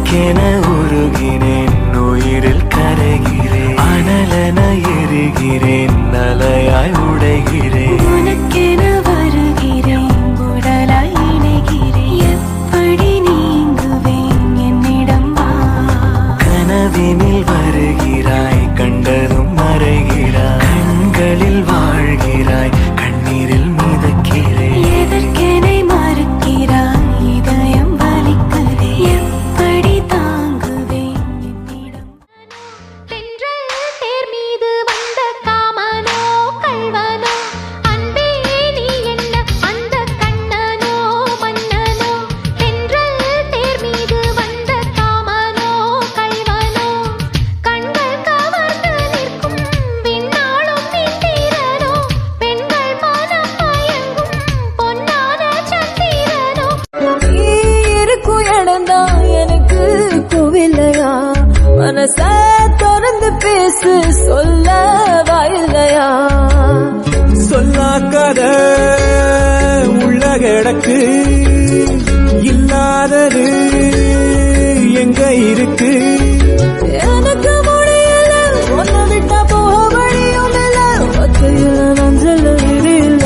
உனக்கென உருகினேன் உயிரில் கரைகிறேன் அனலென எரிகிறேன் அலையாய் உடைகிறேன் உனக்கென வருகிறேன் உடலாய் இணைகிறேன் எப்படி நீங்குவேன் என்னிடம் வா கனவினில் வருகிறாய் கண்டதும் மறைகிறாய் கண்களில் வாழ்கிறாய் கண்ணீரில் மிதக்கிறேன் எதற்கெனை மறுக்கிறாய் இதயம் வலிக்குதே எப்படி தாங்குவேன் என்னிடம் தென்றல் தேர் மீது வந்த காமனோ கள்வனோ அன்பே நீ என்ன அந்த கண்ணனோ மன்னனோ தென்றல் தேர் மீது வந்த காமனோ கள்வனோ கண்கள் கவர்ந்து நிற்கும் விண்ணாளும் நின்றீரனோ பெண்கள் மனம் மயங்கும் பொன்னான சந்திரனோ நீ இருக்கும் இடம்தான் எனக்கு கோவில்லையா மனச திறந்து பேசு சொல்ல வாயில்லையா சொல்லாக்கத உள்ள கிடக்கு இல்லாதது எங்க இருக்கு எனக்கு முடியல ஒன்ன விட்டா போக வழியும் இல்ல ஒத்தையில மஞ்சள் இல்ல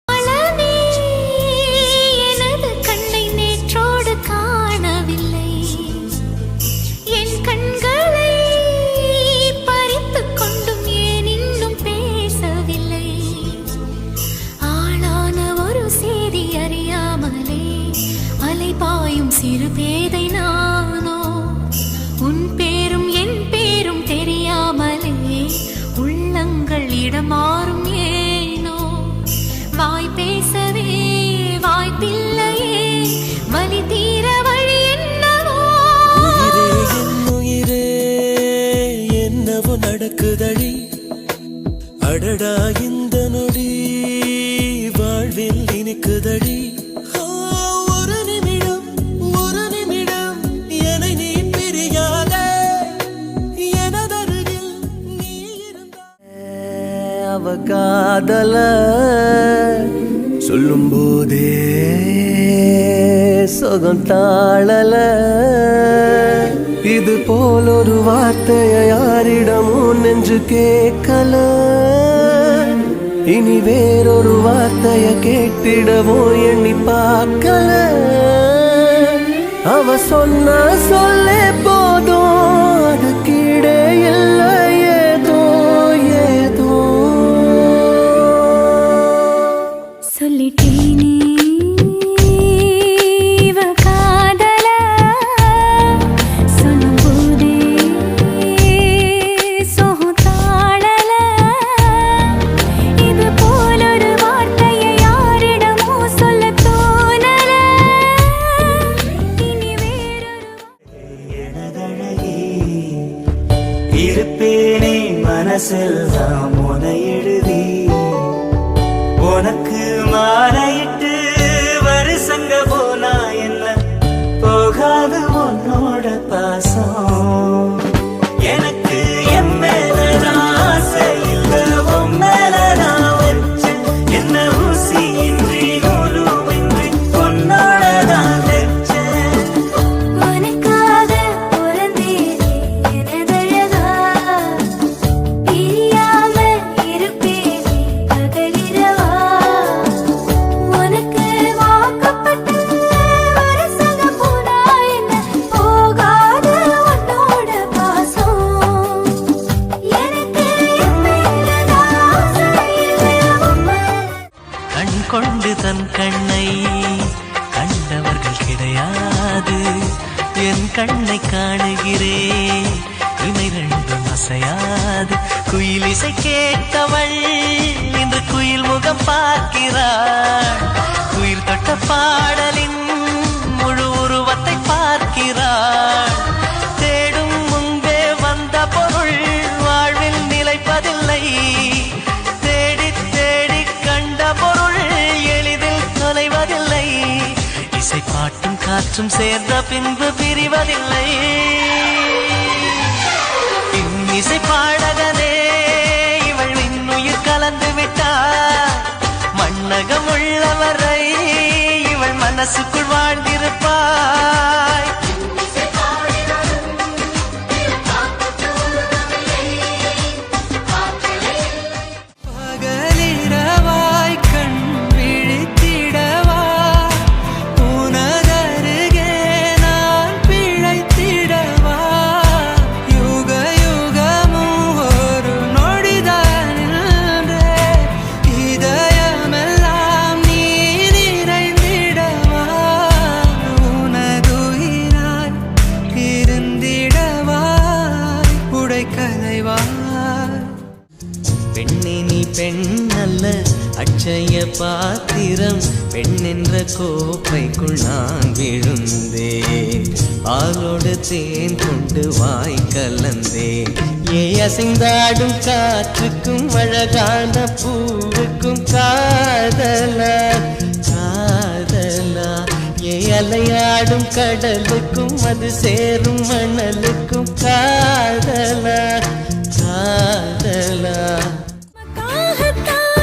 மலனே எனது கண்ணை நேற்றோடு காணவில்லை என் கண்களை பறித்துக் கொண்டும் ஏன் இன்னும் பேசவில்லை ஆளான ஒரு செய்தி அறியாமலே அலைபாயும் சிறு பேதை நானோ உன் பேரும் என் பேரும் தெரியாமலே உள்ளங்கள் இடமாறும் ஏனோ வாய் பேசவே வாய்ப்பில்லையே வலி தீர வழி என்னவோ உயிரே என்னவோ நடக்குதடி அடடா இந்த நொடி வாழ்வில் இனிக்குதடி ஒரு நிமிடம் என்னை நீ பிரியாத எனதருகில் நீ இருந்தால் அவ காதல சொல்லும் போதே சுகம் தாழல இது போல் ஒரு வார்த்தையை யாரிடமும் நெஞ்சு கேட்கல இனி வேறொரு வார்த்தையை கேட்டிடவோ எண்ணி பார்க்கல அவ சொன்ன சொல்லே போதும் அது கீழே இல்லை ஏதோ ஏதோ சொல்லிட்டேனே இவ காதல சொல்லும்போதே சோகம் தாழல இது போல் ஒரு வார்த்தையை யாரிடமோ சொல்ல தோணல இனி வேறொரு எனதழகி இருப்பேனே மனசெல்லாம் உன எழுதி உனக்கு மாலையிட்டு வருஷங்க போனா என்ன போகாது உன்னோட பாசம் எனக்கு என் மேல ஆசை இல்ல உன் மேல நான் வச்சேன் என்ன ஊசி இன்றி நூலுமின்றி உன்னோட நான் வச்சேன் உனக்காக பிறந்தேனே எனதழகா பிரியாம இருப்பேனே பகலிரவா உனக்கு வாக்கப்பட்ட வருஷங்க போனா என்ன போகாது உன்னோட பாசம் எனக்கு என் மேல ஆசை இல்லை உன் மேல கண் கொண்டு தன் கண்ணை கண்டவர்கள் கிடையாது என் கண்ணை காணுகிறேன் இமை ரெண்டும் அசையாது குயில் இசை கேட்டவள் இன்று குயில் முகம் பார்க்கிறாள் உயிர் தொட்ட பாடலின் முழு உருவத்தை பார்க்கிறாள் தேடும் முன்பே வந்த பொருள் வாழ்வில் நிலைப்பதில்லை தேடி தேடி கண்ட பொருள் எளிதில் தொலைவதில்லை இசை பாட்டும் காற்றும் சேர்ந்த பின்பு பிரிவதில்லை இன்னிசை பாடகனே இவள் இன்னுயிர் கலந்து விட்டார் மண்ணகம் உள்ளவரை மனசுக்குள் வாழ்ந்திருப்பாய். பகலிரவாய் கண் விழித்திடவா உனதருகே நான் பிழைத்திடவா யுக யுகமும் ஒரு நொடிதான் நின்றே இதயமெல்லாம் நீ நிறைந்திடவா உனதுயிராய் இருந்திடவாய் உடைக்கலைவாய். பெண்ணே நீ பெண் அல்ல அட்சய பாத்திரம் பெண் என்ற கோப்பைக்குள் நான் விழுந்தேன் பாலோடு தேன் கொண்டு வாய் கலந்தேன் ஏ அசைந்தாடும் காற்றுக்கும் அழகான பூவுக்கும் காதலா காதலா ஏ அலையாடும் கடலுக்கும் அது சேரும் மணலுக்கும் காதலா காதலா.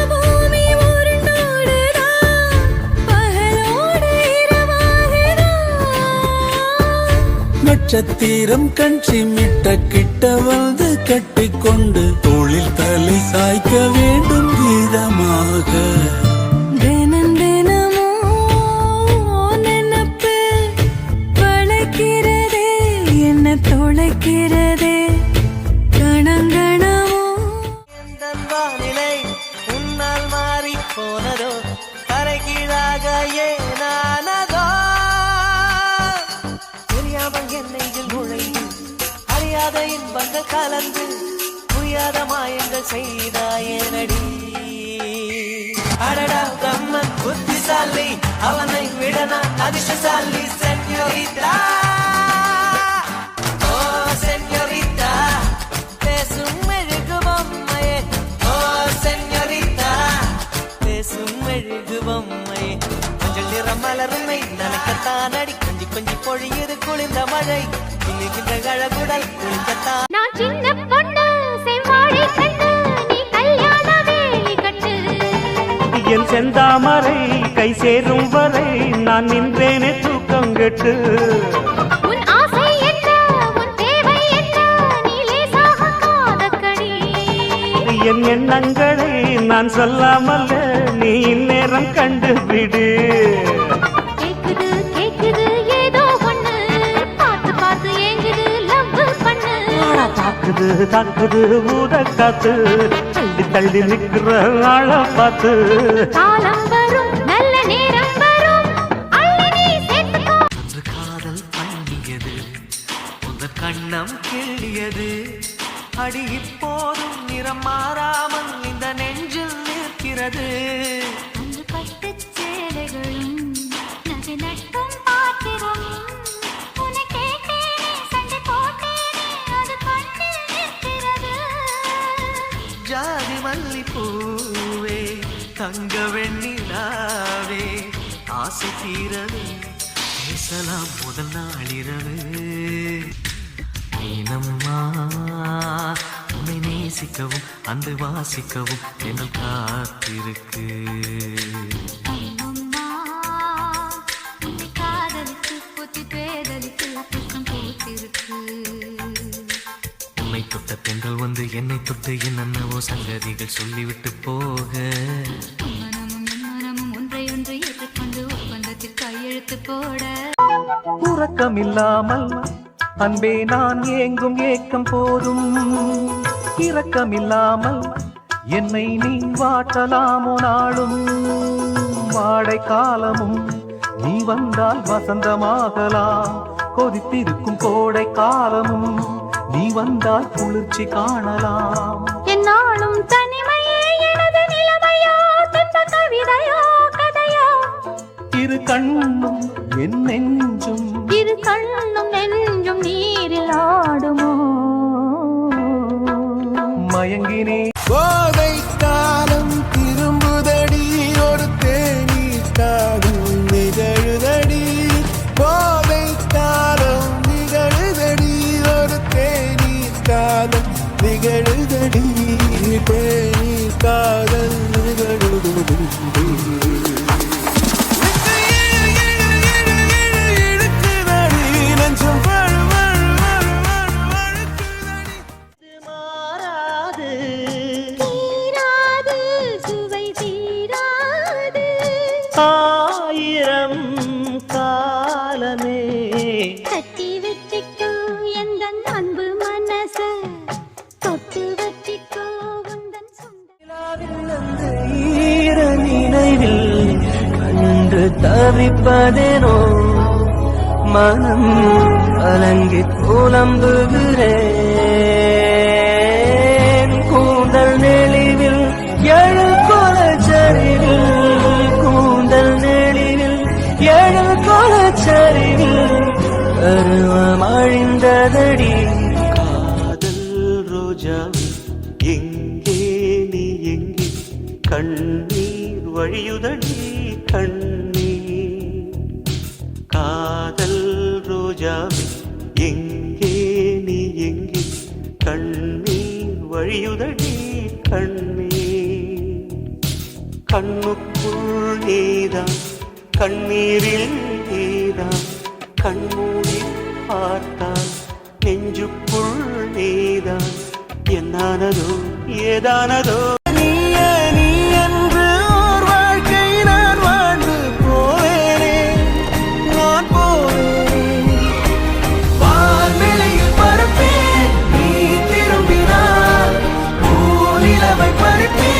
பூமி உருண்டோடுதான் பகலோடு இரவாகுதான். நட்சத்திரம் கண் சிமிட்ட கிட்ட வந்து கட்டிக்கொண்டு தோளில் தலை சாய்க்க வேண்டும் கீதமாக. தினம் தினமும் நினப்பு வளைக்கிறதே என்ன தொலைக்கிறதே வானிலை உன்னால் மாறி போனதோ கரைகீழாக ஏனானதோ தெரியாமல் என்னையில் நுழைந்து அறியாத இன்பங்கள் கலந்து புரியாத மாயங்கள் செய்தாயனடி. அடடா பிரம்மன் புத்திசாலி அவனை விட நான் அதிர்ஷ்டசாலி சென்யோரிதா. ஓ சென்யோரிதா பேசும் மெழுகு பொம்மையே ஓ சென்யோரிதா பேசும் மெழுகு பொம்மையே மஞ்சள் நிற மலருமை நனக்கத்தான் அடி கொஞ்சி கொஞ்சி பொழியுது குளிர்ந்த மழை இன்னிக்கின்ற அழகுடல் குளிக்கத்தான். நான் சின்ன பொண்ணு செவ்வாழை கண்ணு நீ கல்யாண வேலி கட்டு. என் செந்தாமரை கை சேரும் வரை நான் நின்றேனே தூக்கம் கெட்டு. உன் ஆசை என்ன உன் தேவை என்ன நீ லேசாக காதக்கடி. என் எண்ணங்களை நான் சொல்லாமல் நீ இந்நேரம் கண்டுபிடு. கேக்குது கேக்குது ஏதோ ஒண்ணு பார்த்து பார்த்து ஏங்குது லவ் பண்ணு. தாக்குது தாக்குது ஊத காத்து தள்ளி தள்ளி நிக்கிற ஆள பார்த்து. காலம் வரும் நல்ல நேரம் வரும் அள்ளி நீ சேர்த்துக்கோ. ஒன்று காதல் பண்ணியது உங்கள் கண்ணம் கிள்ளியது அடி இப்போதும் நிறம் மாறாமல் இந்த நெஞ்சில் நிற்கிறது. அன்று பட்டுச் சேலைகளும் நகை நட்டும் பாத்திரம் உன்னை கேட்டேனே சண்டை போட்டேனே அது கண்ணில் நிற்கிறது. ஜாதி மல்லிப்பூவே தங்க வெண்ணிலாவே ஆசை தீரவே பேசலாம் முதல் நாளிரவு. நீனம்மா உன்னை நேசிக்கவும் அன்று வாசிக்கவும் என்னும் காத்திருக்கு. அம்மம்மா, உன்னை காதலித்து புத்தி பேதலித்து புஷ்பம் பூத்திருக்கு. உன்னை தொட்ட பெண்கள் வந்து என்னை தொட்டு என்னென்னவோ சங்கதிகள் சொல்லிவிட்டு போக மனமும் என் மனமும் ஒன்றை ஒன்று ஏற்றுக்கொண்டு ஒப்பந்தத்தில் கையெழுத்து போட. உறக்கமில்லாமல் அன்பே நான் ஏங்கும் ஏக்கம் போதும். இரக்கமில்லாமல் என்னை நீ வாட்டலாமோ நாளும். வாடை காலமும் நீ வந்தால் வசந்தமாகலாம். கொதித்திருக்கும் கோடை காலமும் நீ வந்தால் குளிர்ச்சி காணலாம். என்னாலும் தனிமையே எனது நிலைமையோ துன்ப கவிதையோ கதையோ. இரு கண்ணும் என் நெஞ்சும் இரு கண்ணும் நெஞ்சும் நீரில் ஆடுமோ. மயங்கினே கோதை காலம் திரும்புதடி ஒரு தேநீர் காடும் நிகழுதடி. கோதை காலம் நிகழுதடி ஒரு தேநீர் காதல் நிகழுதடி. தேநீர் காதல் நிகழுதடி. ஆயிரம் காலமே கட்டி வச்சிக்கோ எந்த அன்பு மனச தொட்டு வச்சிக்கோ உந்தன் சொந்த ஈர நினைவில் கண்டு தவிப்பதேனோ மனம் கலங்கி புலம்புகிறேன் கூந்தல் நெளிவில் எழுகொலச்சரிவில் கூந்தல் நெளிவில் எழுகொலச்சரிவில் கருவம் அழிந்ததடி காதல் ரோஜா எங்கே நீ எங்கே கண்ணீர் வழியுதடி கண்ணீர் காதல் ரோஜாவே எங்கே நீ எங்கே கண்ணீர் வழியுதடி கண்ணீர் கண்ணுக்குள் நீதான் கண்ணீரில் நீதான் கண்மூடி பார்த்தால் நெஞ்சுக்குள் நீதான் என்னானதோ ஏதானதோ நீயே நீ என்று ஓர் வாழ்க்கை நான் வாழ்ந்து போவேனே நான் போவேனே வான்வெளியில் பறப்பேன் நீ திரும்பினால் பூநிலவை பறிப்பேன்